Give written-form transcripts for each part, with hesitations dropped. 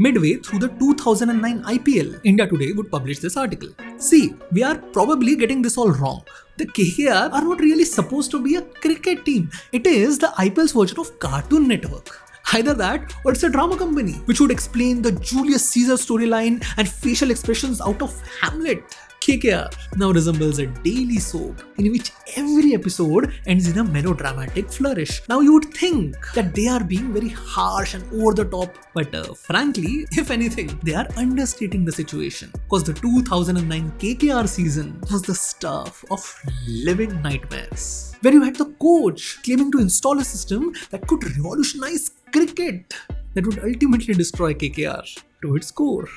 midway through the 2009 IPL. India Today would publish this article. See, we are probably getting this all wrong. The KKR are not really supposed to be a cricket team. It is the IPL's version of Cartoon Network. Either that or it's a drama company which would explain the Julius Caesar storyline and facial expressions out of Hamlet. KKR now resembles a daily soap in which every episode ends in a melodramatic flourish. Now you would think that they are being very harsh and over the top, but frankly, if anything, they are understating the situation. Because the 2009 KKR season was the stuff of living nightmares, where you had the coach claiming to install a system that could revolutionize cricket, that would ultimately destroy KKR to its core.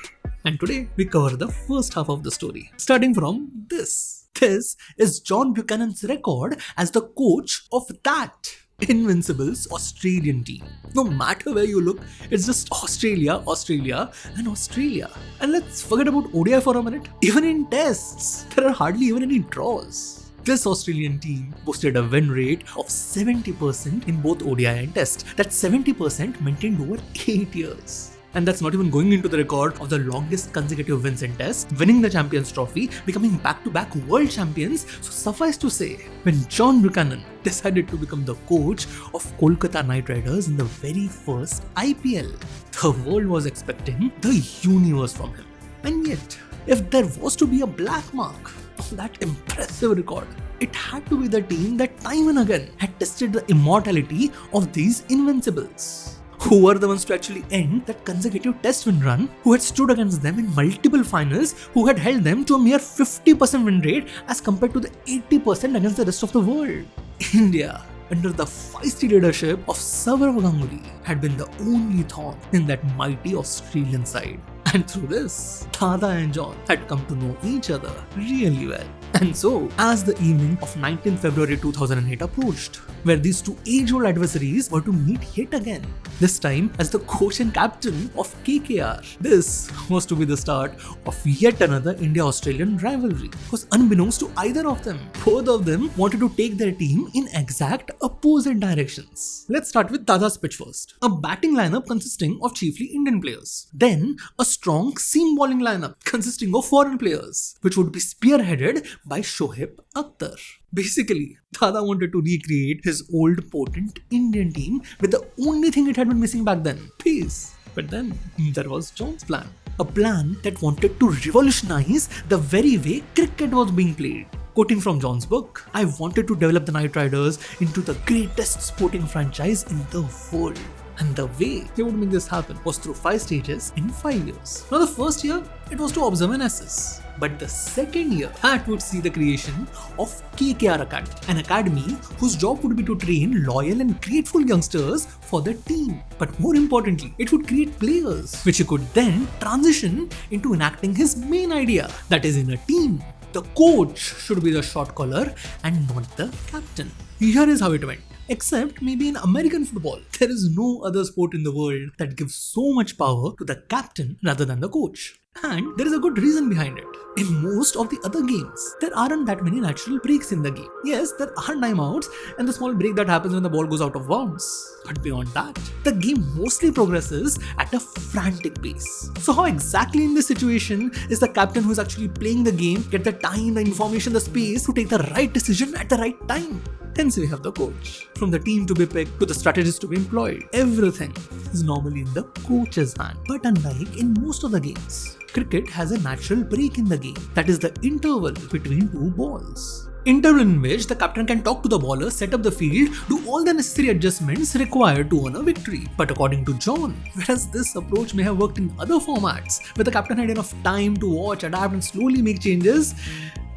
And today, we cover the first half of the story, starting from this. This is John Buchanan's record as the coach of that Invincibles Australian team. No matter where you look, it's just Australia, Australia, and Australia. And let's forget about ODI for a minute. Even in tests, there are hardly even any draws. This Australian team boasted a win rate of 70% in both ODI and Test. That's 70% maintained over 8 years. And that's not even going into the record of the longest consecutive wins in Test, winning the Champions Trophy, becoming back-to-back world champions. So suffice to say, when John Buchanan decided to become the coach of Kolkata Knight Riders in the very first IPL, the world was expecting the universe from him. And yet, if there was to be a black mark on that impressive record, it had to be the team that time and again had tested the immortality of these Invincibles. Who were the ones to actually end that consecutive test win run, who had stood against them in multiple finals, who had held them to a mere 50% win rate as compared to the 80% against the rest of the world. India, under the feisty leadership of Sourav Ganguly, had been the only thorn in that mighty Australian side. And through this, Dada and John had come to know each other really well. And so, as the evening of 19 February 2008 approached, where these two age-old adversaries were to meet yet again, this time as the coach and captain of KKR, this was to be the start of yet another India-Australian rivalry. Because unbeknownst to either of them, both of them wanted to take their team in exact opposite directions. Let's start with Dada's pitch first. A batting lineup consisting of chiefly Indian players. Then, a strong seam bowling lineup consisting of foreign players, which would be spearheaded by Shoaib, Akhtar. Basically, Dada wanted to recreate his old potent Indian team with the only thing it had been missing back then, pace. But then, there was John's plan. A plan that wanted to revolutionize the very way cricket was being played. Quoting from John's book, I wanted to develop the Knight Riders into the greatest sporting franchise in the world. And the way they would make this happen was through 5 stages in 5 years. Now the first year, it was to observe an SS. But the second year, that would see the creation of KKR Academy, an academy whose job would be to train loyal and grateful youngsters for the team. But more importantly, it would create players, which he could then transition into enacting his main idea, that is in a team. The coach should be the shot caller and not the captain. Here is how it went. Except maybe in American football, there is no other sport in the world that gives so much power to the captain rather than the coach. And there is a good reason behind it. In most of the other games, there aren't that many natural breaks in the game. Yes, there are timeouts and the small break that happens when the ball goes out of bounds. But beyond that, the game mostly progresses at a frantic pace. So how exactly in this situation is the captain who is actually playing the game get the time, the information, the space to take the right decision at the right time? Hence we have the coach. From the team to be picked to the strategist to be employed, everything is normally in the coach's hand. But unlike in most of the games, cricket has a natural break in the game, that is the interval between two balls. Interval in which the captain can talk to the bowler, set up the field, do all the necessary adjustments required to earn a victory. But according to John, whereas this approach may have worked in other formats, where the captain had enough time to watch, adapt and slowly make changes,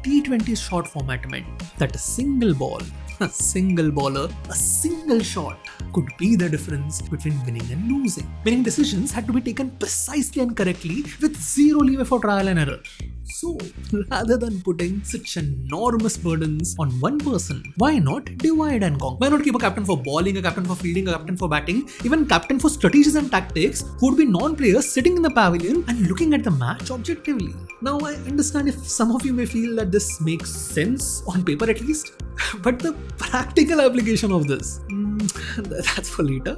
T20's short format meant that a single ball, a single bowler, a single shot could be the difference between winning and losing. Meaning decisions had to be taken precisely and correctly with zero leeway for trial and error. So, rather than putting such enormous burdens on one person, why not divide and conquer? Why not keep a captain for bowling, a captain for fielding, a captain for batting, even captain for strategies and tactics who would be non-players sitting in the pavilion and looking at the match objectively? Now, I understand if some of you may feel that this makes sense, on paper at least, but the practical application of this, that's for later.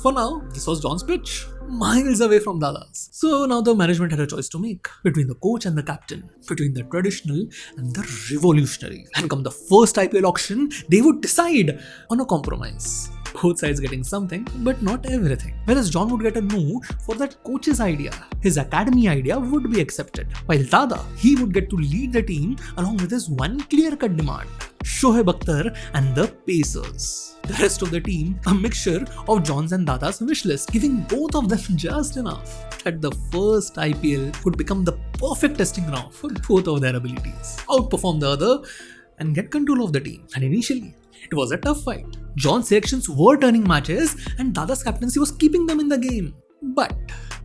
For now, this was John's pitch, miles away from Dada's. So now the management had a choice to make between the coach and the captain, between the traditional and the revolutionary. And come the first IPL auction, they would decide on a compromise. Both sides getting something, but not everything. Whereas John would get a no for that coach's idea. His academy idea would be accepted. While Dada, he would get to lead the team along with his one clear-cut demand. Shoaib, Akhtar and the Pacers. The rest of the team, a mixture of John's and Dada's wish list, giving both of them just enough that the first IPL would become the perfect testing ground for both of their abilities. Outperform the other and get control of the team. And initially, it was a tough fight. John's selections were turning matches and Dada's captaincy was keeping them in the game. But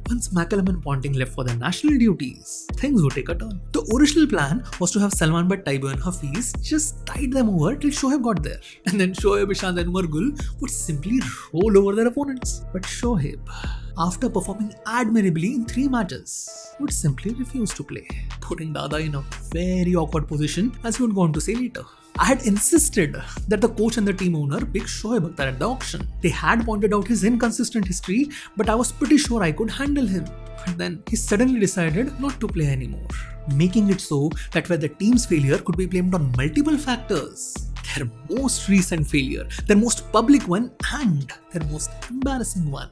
once McCallum and Ponting left for their national duties, things would take a turn. The original plan was to have Salman Butt, Taibu and Hafiz just tide them over till Shoaib got there. And then Shoaib, Ishant and Margul would simply roll over their opponents. But Shoaib, after performing admirably in 3 matches, would simply refuse to play, putting Dada in a very awkward position, as he would go on to say later. I had insisted that the coach and the team owner pick Shoaib Akhtar at the auction. They had pointed out his inconsistent history, but I was pretty sure I could handle him. But then he suddenly decided not to play anymore, making it so that where the team's failure could be blamed on multiple factors, their most recent failure, their most public one and their most embarrassing one,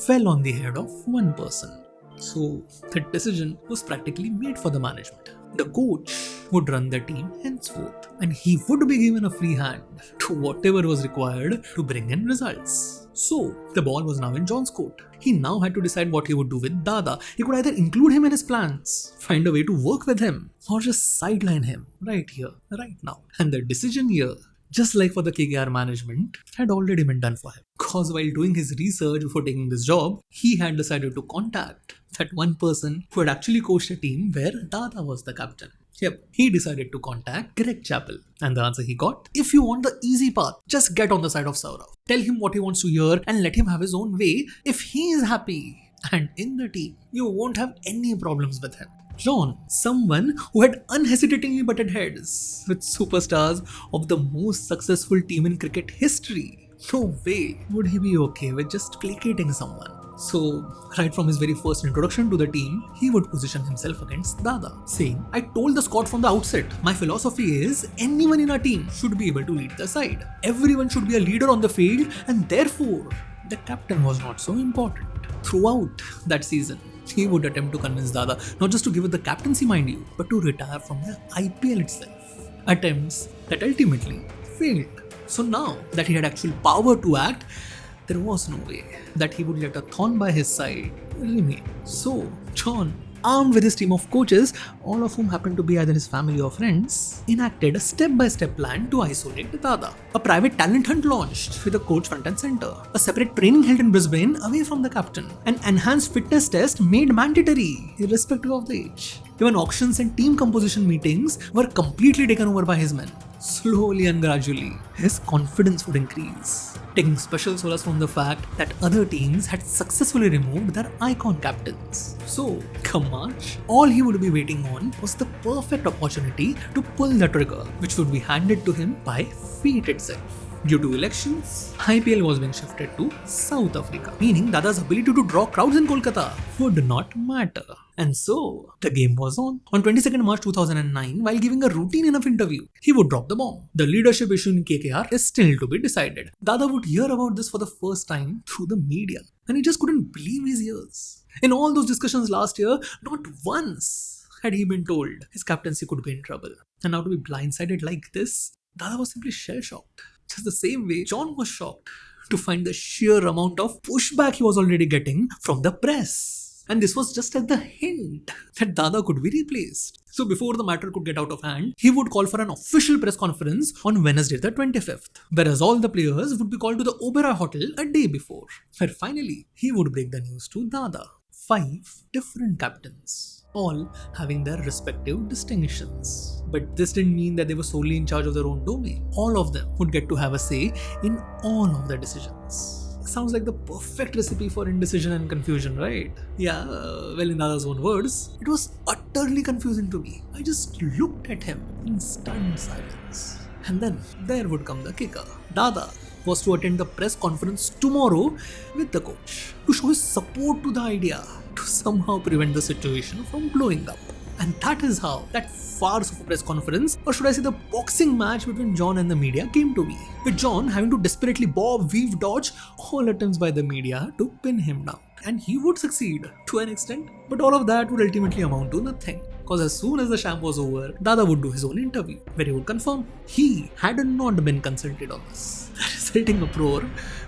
fell on the head of one person. So the decision was practically made for the management. The coach would run the team henceforth, and he would be given a free hand to whatever was required to bring in results. So the ball was now in John's court. He now had to decide what he would do with Dada. He could either include him in his plans, find a way to work with him, or just sideline him right here, right now. And the decision here, just like for the KKR management, had already been done for him. Because while doing his research before taking this job, he had decided to contact that one person who had actually coached a team where Dada was the captain. Yep, he decided to contact Greg Chappell. And the answer he got, if you want the easy path, just get on the side of Sourav. Tell him what he wants to hear and let him have his own way. If he is happy and in the team, you won't have any problems with him. John, someone who had unhesitatingly butted heads with superstars of the most successful team in cricket history. No way would he be okay with just placating someone. So, right from his very first introduction to the team, he would position himself against Dada, saying, I told the squad from the outset, my philosophy is anyone in our team should be able to lead the side. Everyone should be a leader on the field, and therefore, the captain was not so important. Throughout that season, he would attempt to convince Dada not just to give it the captaincy, mind you, but to retire from the IPL itself. Attempts that ultimately failed. So now that he had actual power to act, there was no way that he would let a thorn by his side remain. So John, armed with his team of coaches, all of whom happened to be either his family or friends, enacted a step-by-step plan to isolate Dada. A private talent hunt launched with a coach front and center, a separate training held in Brisbane away from the captain, an enhanced fitness test made mandatory irrespective of the age. Even auctions and team composition meetings were completely taken over by his men. Slowly and gradually, his confidence would increase, taking special solace from the fact that other teams had successfully removed their icon captains. So, come March, all he would be waiting on was the perfect opportunity to pull the trigger, which would be handed to him by fate itself. Due to elections, IPL was being shifted to South Africa, meaning Dada's ability to draw crowds in Kolkata would not matter. And so, the game was on. On 22nd March 2009, while giving a routine enough interview, he would drop the bomb. The leadership issue in KKR is still to be decided. Dada would hear about this for the first time through the media, and he just couldn't believe his ears. In all those discussions last year, not once had he been told his captaincy could be in trouble. And now to be blindsided like this, Dada was simply shell-shocked. Just the same way John was shocked to find the sheer amount of pushback he was already getting from the press. And this was just at the hint that Dada could be replaced. So before the matter could get out of hand, he would call for an official press conference on Wednesday the 25th, whereas all the players would be called to the Oberoi Hotel a day before, where finally he would break the news to Dada. 5 different captains, all having their respective distinctions. But this didn't mean that they were solely in charge of their own domain. All of them would get to have a say in all of their decisions. Sounds like the perfect recipe for indecision and confusion, right? Yeah, well, in Dada's own words, it was utterly confusing to me. I just looked at him in stunned silence. And then there would come the kicker. Dada, was to attend the press conference tomorrow with the coach to show his support to the idea to somehow prevent the situation from blowing up. And that is how that farce of a press conference, or should I say the boxing match between John and the media, came to be. With John having to desperately bob, weave, dodge all attempts by the media to pin him down. And he would succeed to an extent, but all of that would ultimately amount to nothing. Because as soon as the champ was over, Dada would do his own interview, where he would confirm he had not been consulted on this. The resulting uproar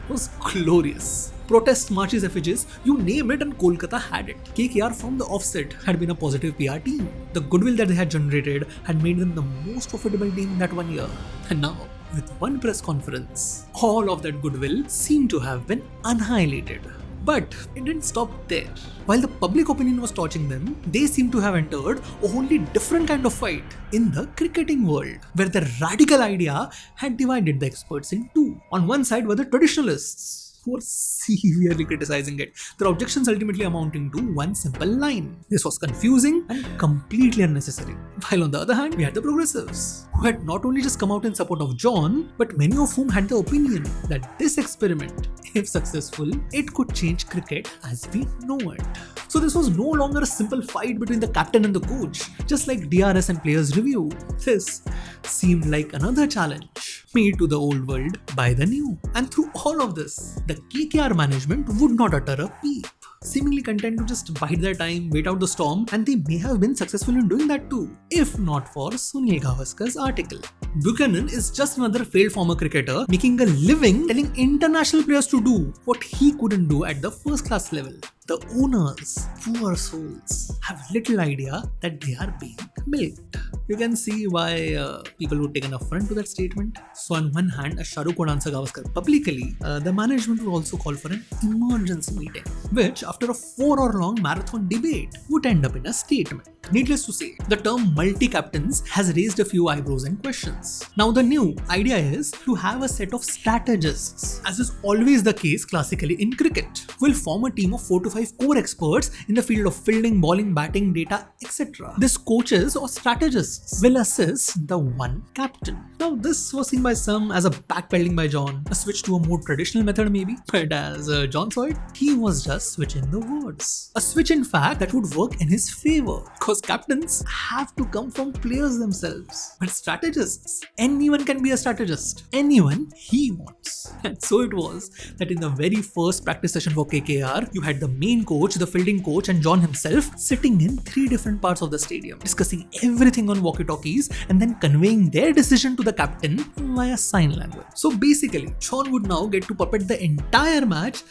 was glorious. Protests, marches, effigies, you name it, and Kolkata had it. KKR from the offset had been a positive PR team. The goodwill that they had generated had made them the most profitable team in that 1 year. And now, with one press conference, all of that goodwill seemed to have been annihilated. But it didn't stop there. While the public opinion was torching them, they seemed to have entered a wholly different kind of fight in the cricketing world, where the radical idea had divided the experts in two. On one side were the traditionalists, who were severely criticizing it, their objections ultimately amounting to one simple line: this was confusing and completely unnecessary. While on the other hand, we had the progressives, who had not only just come out in support of John, but many of whom had the opinion that this experiment, if successful, it could change cricket as we know it. So this was no longer a simple fight between the captain and the coach, just like DRS and players review. This seemed like another challenge made to the old world by the new. And through all of this, the KKR management would not utter a peep, seemingly content to just bide their time, wait out the storm, and they may have been successful in doing that too, if not for Sunil Gavaskar's article. Buchanan is just another failed former cricketer making a living telling international players to do what he couldn't do at the first class level. The owners, poor souls, have little idea that they are being milked. You can see why people would take an affront to that statement. So on one hand, as Shah Rukh would answer Gavaskar publicly, the management would also call for an emergency meeting, which after a 4-hour-long marathon debate would end up in a statement. Needless to say, the term multi-captains has raised a few eyebrows and questions. Now the new idea is to have a set of strategists, as is always the case classically in cricket, who will form a team of 4 to 5 core experts in the field of fielding, bowling, batting, data, etc. These coaches or strategists will assist the one captain. Now this was seen by some as a backpedaling by John, a switch to a more traditional method maybe, but as John saw it, he was just switching the words. A switch in fact that would work in his favor, because captains have to come from players themselves. But strategists, anyone can be a strategist. Anyone he wants. And so it was that in the very first practice session for KKR, you had the main coach, the fielding coach, and John himself sitting in 3 different parts of the stadium, discussing everything on walkie-talkies and then conveying their decision to the captain via sign language. So basically, John would now get to puppet the entire match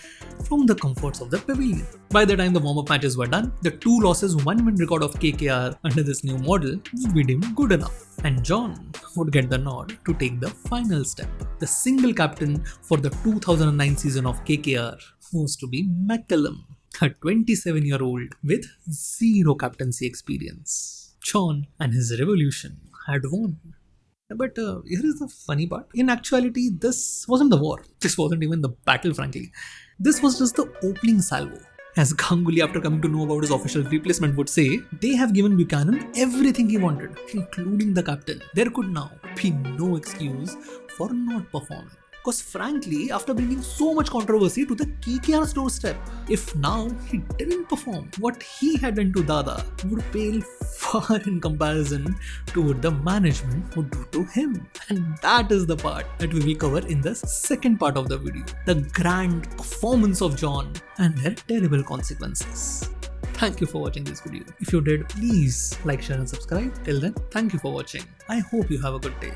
from the comforts of the pavilion. By the time the warm-up matches were done, the 2 losses 1 win record of KKR under this new model would be deemed good enough. And John would get the nod to take the final step. The single captain for the 2009 season of KKR was to be McCallum, a 27-year-old with 0 captaincy experience. John and his revolution had won. But here is the funny part. In actuality, this wasn't the war. This wasn't even the battle, frankly. This was just the opening salvo. As Ganguly, after coming to know about his official replacement, would say, they have given Buchanan everything he wanted, including the captain. There could now be no excuse for not performing. Because frankly, after bringing so much controversy to the KKR's doorstep, if now he didn't perform, what he had done to Dada would pale far in comparison to what the management would do to him. And that is the part that we will cover in the second part of the video. The grand performance of John and their terrible consequences. Thank you for watching this video. If you did, please like, share and subscribe. Till then, thank you for watching. I hope you have a good day.